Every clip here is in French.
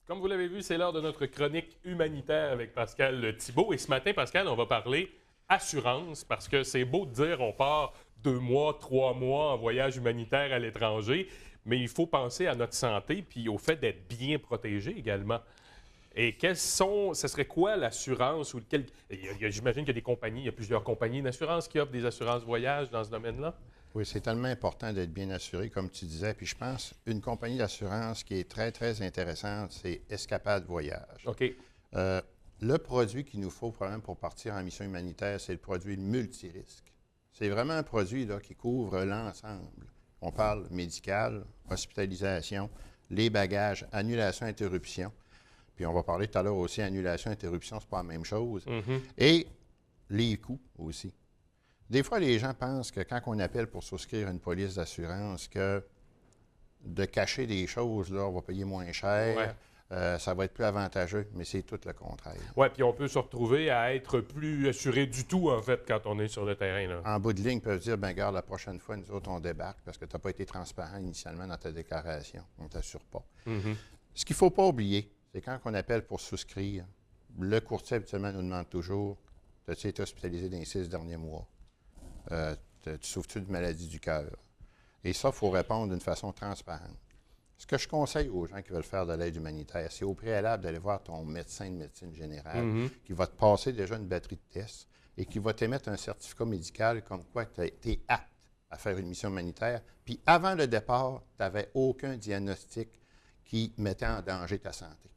Comme vous l'avez vu, c'est l'heure de notre chronique humanitaire avec Pascal Thibault. Et ce matin, Pascal, on va parler assurance parce que c'est beau de dire on part 2 mois, 3 mois en voyage humanitaire à l'étranger, mais il faut penser à notre santé puis au fait d'être bien protégé également. Et ce serait quoi l'assurance? J'imagine qu'il y a des compagnies, il y a plusieurs compagnies d'assurance qui offrent des assurances voyage dans ce domaine-là? Oui, c'est tellement important d'être bien assuré, comme tu disais. Puis je pense une compagnie d'assurance qui est très, très intéressante, c'est Escapade Voyage. OK. Le produit qu'il nous faut probablement pour partir en mission humanitaire, c'est le produit multirisque. C'est vraiment un produit là, qui couvre l'ensemble. On parle médical, hospitalisation, les bagages, annulation, interruption. Puis on va parler tout à l'heure aussi, annulation, interruption, c'est pas la même chose. Et les coûts aussi. Des fois, les gens pensent que quand on appelle pour souscrire une police d'assurance, que de cacher des choses, là, on va payer moins cher, ça va être plus avantageux, mais c'est tout le contraire. Oui, puis on peut se retrouver à être plus assuré du tout, en fait, quand on est sur le terrain. Là. En bout de ligne, ils peuvent dire, bien, regarde, la prochaine fois, nous autres, on débarque parce que tu n'as pas été transparent initialement dans ta déclaration. On ne t'assure pas. Ce qu'il ne faut pas oublier, c'est quand on appelle pour souscrire, le courtier, habituellement, nous demande toujours, as-tu été hospitalisé dans les 6 derniers mois? Tu souffres-tu de maladie du cœur? Et ça, il faut répondre d'une façon transparente. Ce que je conseille aux gens qui veulent faire de l'aide humanitaire, c'est au préalable d'aller voir ton médecin de médecine générale qui va te passer déjà une batterie de tests et qui va t'émettre un certificat médical comme quoi tu es apte à faire une mission humanitaire. Puis avant le départ, tu n'avais aucun diagnostic qui mettait en danger ta santé.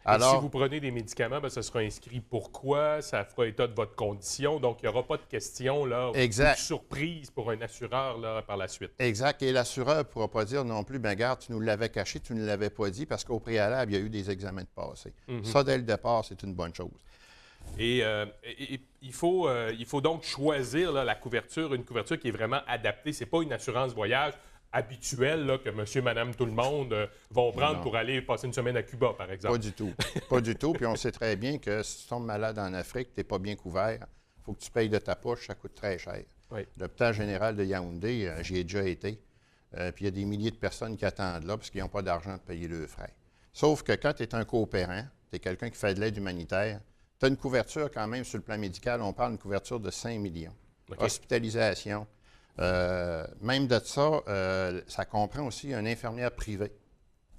Alors, si vous prenez des médicaments, bien, ça sera inscrit pourquoi, ça fera état de votre condition, donc il n'y aura pas de question, là, ou de surprise pour un assureur là, par la suite. Exact. Et l'assureur ne pourra pas dire non plus, bien, regarde, tu nous l'avais caché, tu ne l'avais pas dit, parce qu'au préalable, il y a eu des examens de passé. Ça, dès le départ, c'est une bonne chose. Et il faut donc choisir là, une couverture qui est vraiment adaptée. Ce n'est pas une assurance voyage habituelle là, que monsieur, madame, tout le monde vont prendre pour aller passer une semaine à Cuba, par exemple. Pas du tout. Pas du tout. Puis on sait très bien que si tu tombes malade en Afrique, tu n'es pas bien couvert, il faut que tu payes de ta poche, ça coûte très cher. Oui. L'hôpital général de Yaoundé, j'y ai déjà été, puis il y a des milliers de personnes qui attendent là parce qu'ils n'ont pas d'argent pour payer leurs frais. Sauf que quand tu es un coopérant, tu es quelqu'un qui fait de l'aide humanitaire, tu as une couverture quand même sur le plan médical, on parle d'une couverture de 5 millions. Okay. Hospitalisation. Même de ça, ça comprend aussi une infirmière privée.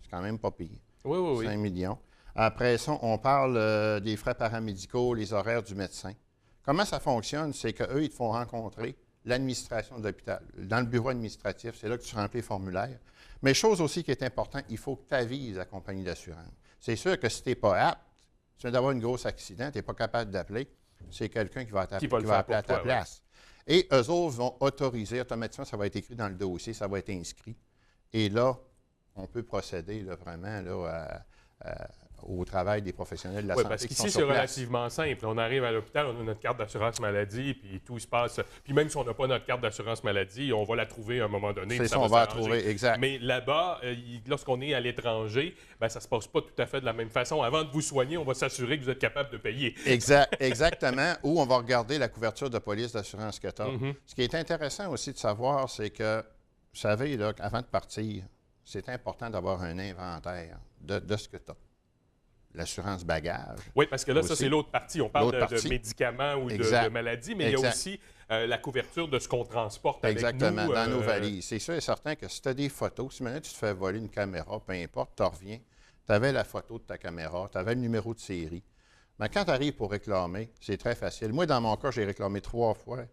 C'est quand même pas pire. Oui. 5 millions. Après ça, on parle des frais paramédicaux, les horaires du médecin. Comment ça fonctionne? C'est qu'eux, ils te font rencontrer l'administration de l'hôpital. Dans le bureau administratif, c'est là que tu remplis les formulaires. Mais chose aussi qui est importante, il faut que tu avises la compagnie d'assurance. C'est sûr que si tu n'es pas apte, tu viens d'avoir un gros accident, tu n'es pas capable d'appeler, c'est quelqu'un qui va appeler à ta place. Et eux autres vont autoriser, automatiquement, ça va être écrit dans le dossier, ça va être inscrit. Et là, on peut procéder là, vraiment là, au travail des professionnels de la santé. Oui, parce qu'ici, c'est relativement simple. On arrive à l'hôpital, on a notre carte d'assurance maladie, puis tout se passe. Puis même si on n'a pas notre carte d'assurance maladie, on va la trouver à un moment donné. C'est ça, on va la trouver, exact. Mais là-bas, lorsqu'on est à l'étranger, bien, ça ne se passe pas tout à fait de la même façon. Avant de vous soigner, on va s'assurer que vous êtes capable de payer. Exactement. Ou on va regarder la couverture de police d'assurance que tu as. Ce qui est intéressant aussi de savoir, c'est que, vous savez, là, avant de partir, c'est important d'avoir un inventaire de ce que tu as. L'assurance bagage. Oui, parce que là, aussi, ça, c'est l'autre partie. On parle de médicaments ou de maladies, mais il y a aussi la couverture de ce qu'on transporte avec nous. Exactement, dans nos valises. C'est sûr et certain que si tu as des photos, si maintenant tu te fais voler une caméra, peu importe, tu reviens, tu avais la photo de ta caméra, tu avais le numéro de série. Mais quand tu arrives pour réclamer, c'est très facile. Moi, dans mon cas, j'ai réclamé 3 fois.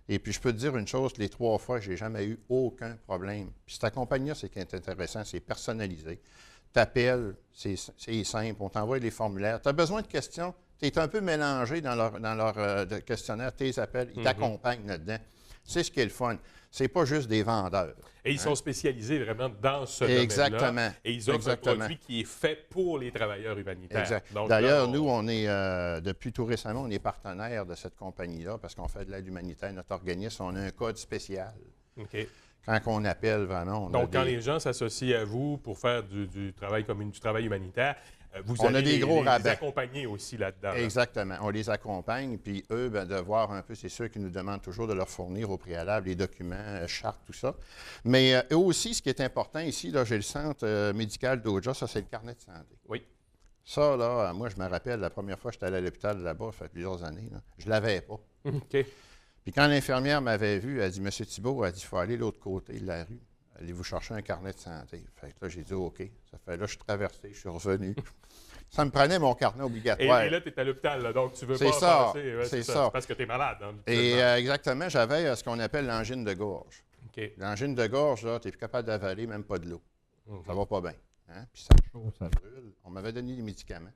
Et puis, je peux te dire une chose, les 3 fois, je n'ai jamais eu aucun problème. Puis cette compagnie-là, c'est qui est intéressant, c'est personnalisé. T'appelles, c'est simple, on t'envoie les formulaires. Tu as besoin de questions, tu es un peu mélangé dans leur questionnaire, tes appels, ils t'accompagnent là-dedans. C'est ce qui est le fun. C'est pas juste des vendeurs. Et ils sont spécialisés vraiment dans ce domaine-là. Exactement. Et ils offrent un produit qui est fait pour les travailleurs humanitaires. Exact. D'ailleurs, nous, on est, depuis tout récemment, on est partenaire de cette compagnie-là parce qu'on fait de l'aide humanitaire. Notre organisme, on a un code spécial. OK. Quand on appelle vraiment... Donc, quand les gens s'associent à vous pour faire du travail humanitaire, Vous On a allez des gros les rabais. accompagner aussi là-dedans. Là. Exactement. On les accompagne, puis eux, ben, de voir un peu, c'est sûr qu'ils nous demandent toujours de leur fournir au préalable les documents, chartes, tout ça. Mais eux aussi, ce qui est important ici, là, j'ai le centre médical d'Oja, ça, c'est le carnet de santé. Oui. Ça, là, moi, je me rappelle, la première fois que j'étais allé à l'hôpital là-bas, ça fait plusieurs années, là, je ne l'avais pas. OK. Puis quand l'infirmière m'avait vu, elle dit, Monsieur Thibault, elle dit, il faut aller de l'autre côté de la rue. Allez-vous chercher un carnet de santé. Fait que là, j'ai dit, OK. Ça fait là, je suis traversé, je suis revenu. Ça me prenait mon carnet obligatoire. Et là, tu es à l'hôpital, là, donc tu veux C'est pas ça, passer. Ouais, c'est ça. C'est parce que tu es malade. Hein, Et exactement, j'avais ce qu'on appelle l'angine de gorge. OK. L'angine de gorge, là, tu n'es plus capable d'avaler, même pas de l'eau. Ça va pas bien. Hein? Puis ça chauffe, ça brûle. On m'avait donné des médicaments.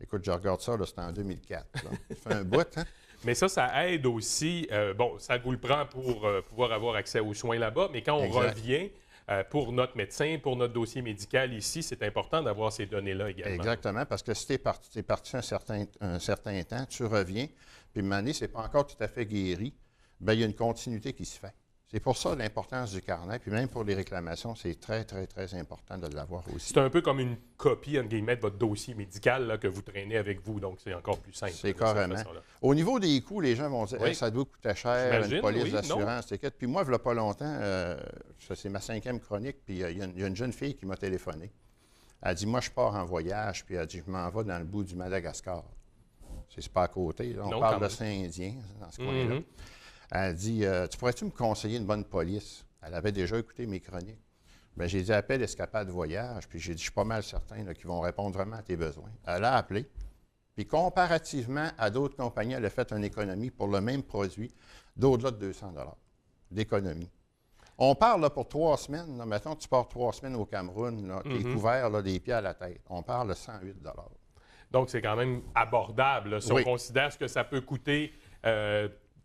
Écoute, je regarde ça, là, c'était en 2004. Là. Ça fait un bout, hein? Mais ça aide aussi. Bon, ça vous le prend pour pouvoir avoir accès aux soins là-bas, mais quand on revient pour notre médecin, pour notre dossier médical ici, c'est important d'avoir ces données-là également. Exactement, parce que si tu es parti un certain temps, tu reviens, puis une année, ce n'est pas encore tout à fait guéri, bien, il y a une continuité qui se fait. C'est pour ça l'importance du carnet, puis même pour les réclamations, c'est très, très, très important de l'avoir aussi. C'est un peu comme une copie, entre guillemets, de votre dossier médical là, que vous traînez avec vous, donc c'est encore plus simple. C'est carrément. Au niveau des coûts, les gens vont dire hey, ça doit coûter cher, une police d'assurance, t'inquiète. Puis moi, il n'y a pas longtemps, c'est ma 5e chronique, puis il y a une jeune fille qui m'a téléphoné. Elle dit, moi, je pars en voyage, puis elle dit, je m'en vais dans le bout du Madagascar. C'est pas à côté, là. On parle de Saint-Indien, dans ce coin-là. Elle dit, tu pourrais-tu me conseiller une bonne police? Elle avait déjà écouté mes chroniques. Bien, j'ai dit, appelle Escapade Voyage, puis j'ai dit, je suis pas mal certain qu'ils vont répondre vraiment à tes besoins. Elle a appelé, puis comparativement à d'autres compagnies, elle a fait une économie pour le même produit d'au-delà de 200 d'économie. On parle là, pour 3 semaines, là, mettons tu pars 3 semaines au Cameroun, tu es couvert là, des pieds à la tête. On parle de 108 Donc, c'est quand même abordable. Là, si on considère ce que ça peut coûter...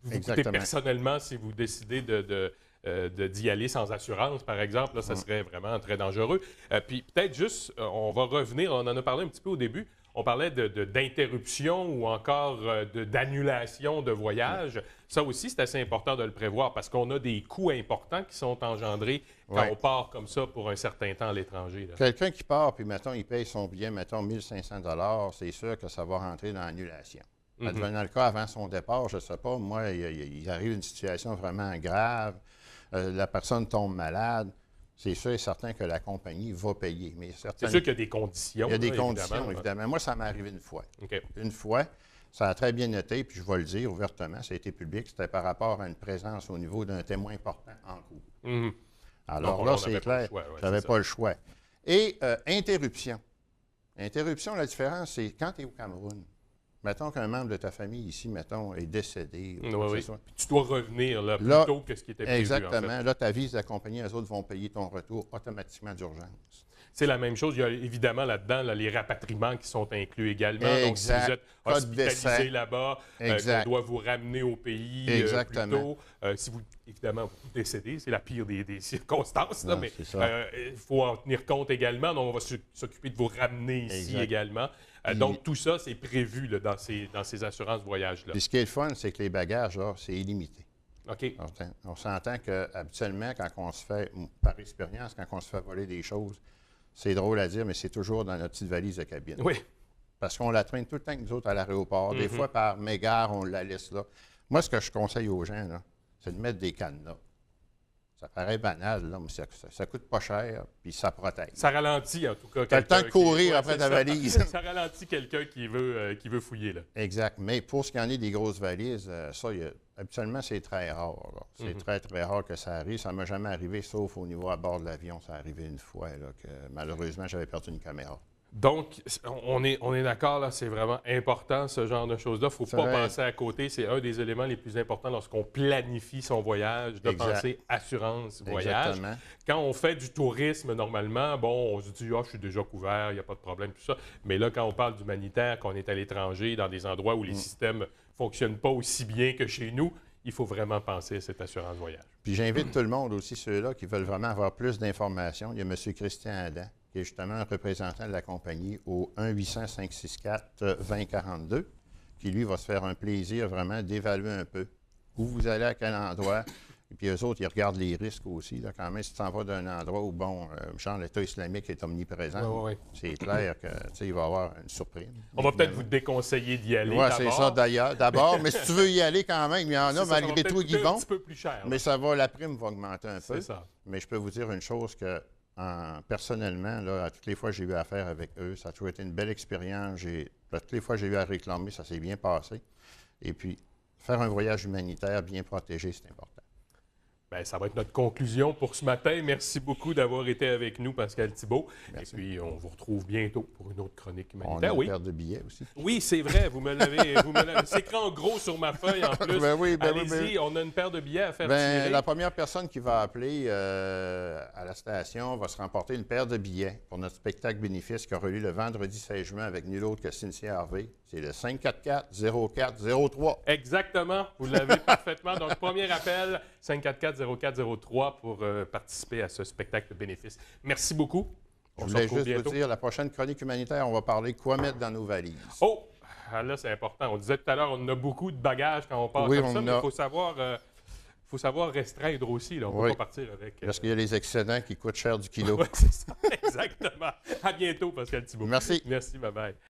vous coûtez personnellement si vous décidez d'y aller sans assurance, par exemple, là, ça serait vraiment très dangereux. Puis peut-être juste, on va revenir, on en a parlé un petit peu au début, on parlait d'interruption ou encore d'annulation de voyage. Ça aussi, c'est assez important de le prévoir parce qu'on a des coûts importants qui sont engendrés quand on part comme ça pour un certain temps à l'étranger. Quelqu'un qui part, puis mettons, il paye son billet, mettons, 1 500 $, c'est sûr que ça va rentrer dans l'annulation. Advenant le cas, avant son départ, je ne sais pas, moi, il arrive une situation vraiment grave, la personne tombe malade, c'est sûr et certain que la compagnie va payer. C'est sûr qu'il y a des conditions. Il y a des conditions, évidemment. Moi, ça m'est arrivé une fois. Une fois, ça a très bien été, puis je vais le dire ouvertement, ça a été public, c'était par rapport à une présence au niveau d'un témoin important en cours. Alors là, c'est clair, je n'avais pas le choix. Et interruption. Interruption, la différence, c'est quand tu es au Cameroun. Mettons qu'un membre de ta famille ici, mettons, est décédé. Puis tu dois revenir là, plus tôt que ce qui était prévu. Exactement. En fait. Là, tu avises la compagnie, eux autres vont payer ton retour automatiquement d'urgence. C'est la même chose. Il y a évidemment là-dedans les rapatriements qui sont inclus également. Donc, si vous êtes hospitalisé là-bas, on doit vous ramener au pays plus tôt. Si vous, évidemment, vous décédez, c'est la pire des circonstances, là, mais il faut en tenir compte également. Donc, on va s'occuper de vous ramener ici également. Donc, tout ça, c'est prévu là, dans ces assurances voyage-là. Puis ce qui est le fun, c'est que les bagages, c'est illimité. OK. On s'entend qu'habituellement, quand on se fait, par expérience, quand on se fait voler des choses, c'est drôle à dire, mais c'est toujours dans notre petite valise de cabine. Oui. Parce qu'on la traîne tout le temps avec nous autres à l'aéroport. Des fois, par mégarde, on la laisse là. Moi, ce que je conseille aux gens, c'est de mettre des cadenas. Ça paraît banal, là, mais ça coûte pas cher, puis ça protège. Ça ralentit, en tout cas. Tu as le temps de courir après ta valise. Ça ralentit quelqu'un qui veut fouiller, là. Exact. Mais pour ce qui en est des grosses valises, ça, habituellement, c'est très rare. C'est très, très rare que ça arrive. Ça ne m'a jamais arrivé, sauf au niveau à bord de l'avion. Ça arrivé une fois, là, que malheureusement, j'avais perdu une caméra. Donc, on est d'accord, là, c'est vraiment important, ce genre de choses-là. Il ne faut pas penser à côté. C'est un des éléments les plus importants lorsqu'on planifie son voyage, de penser assurance voyage. Exactement. Quand on fait du tourisme, normalement, bon, on se dit « Ah, je suis déjà couvert, il n'y a pas de problème, tout ça ». Mais là, quand on parle d'humanitaire, qu'on est à l'étranger, dans des endroits où les systèmes ne fonctionnent pas aussi bien que chez nous, il faut vraiment penser à cette assurance voyage. Puis j'invite tout le monde, aussi ceux-là qui veulent vraiment avoir plus d'informations. Il y a M. Christian Adam, qui est justement un représentant de la compagnie au 1-800-564-2042, qui, lui, va se faire un plaisir vraiment d'évaluer un peu où vous allez, à quel endroit, Et puis eux autres, ils regardent les risques aussi. Là, quand même, si tu t'en vas d'un endroit où, bon, genre l'État islamique est omniprésent, c'est clair que, tu sais, il va y avoir une surprise. On va peut-être vous déconseiller d'y aller. Oui, c'est ça d'abord. Mais si tu veux y aller quand même, il y en a malgré tout qui vont. Un petit peu plus cher. Mais la prime va augmenter un peu. C'est ça. Mais je peux vous dire une chose que, personnellement, là, à toutes les fois que j'ai eu affaire avec eux, ça a toujours été une belle expérience. Toutes les fois que j'ai eu à réclamer, ça s'est bien passé. Et puis, faire un voyage humanitaire bien protégé, c'est important. Bien, ça va être notre conclusion pour ce matin. Merci beaucoup d'avoir été avec nous, Pascal Thibault. Merci. Et puis, on vous retrouve bientôt pour une autre chronique On humanitaire. a une paire de billets aussi. Oui, c'est vrai. Vous me l'avez. C'est écrit en gros sur ma feuille en plus. Allez-y, on a une paire de billets à faire tirer. La première personne qui va appeler à la station va se remporter une paire de billets pour notre spectacle bénéfice qui aura lieu le vendredi 16 juin avec nul autre que Cynthia Harvey. C'est le 544-0403. Exactement. Vous l'avez parfaitement. Donc, premier appel, 544-0403 pour participer à ce spectacle bénéfice. Merci beaucoup. Je voulais juste vous dire, la prochaine chronique humanitaire, on va parler quoi mettre dans nos valises. Oh! Là, c'est important. On disait tout à l'heure, on a beaucoup de bagages quand on part comme ça, mais il faut savoir restreindre aussi. Là. On ne peut pas partir avec... Parce qu'il y a les excédents qui coûtent cher du kilo. Oui, c'est ça. Exactement. À bientôt, Pascal Thibault. Merci. Merci, bye-bye.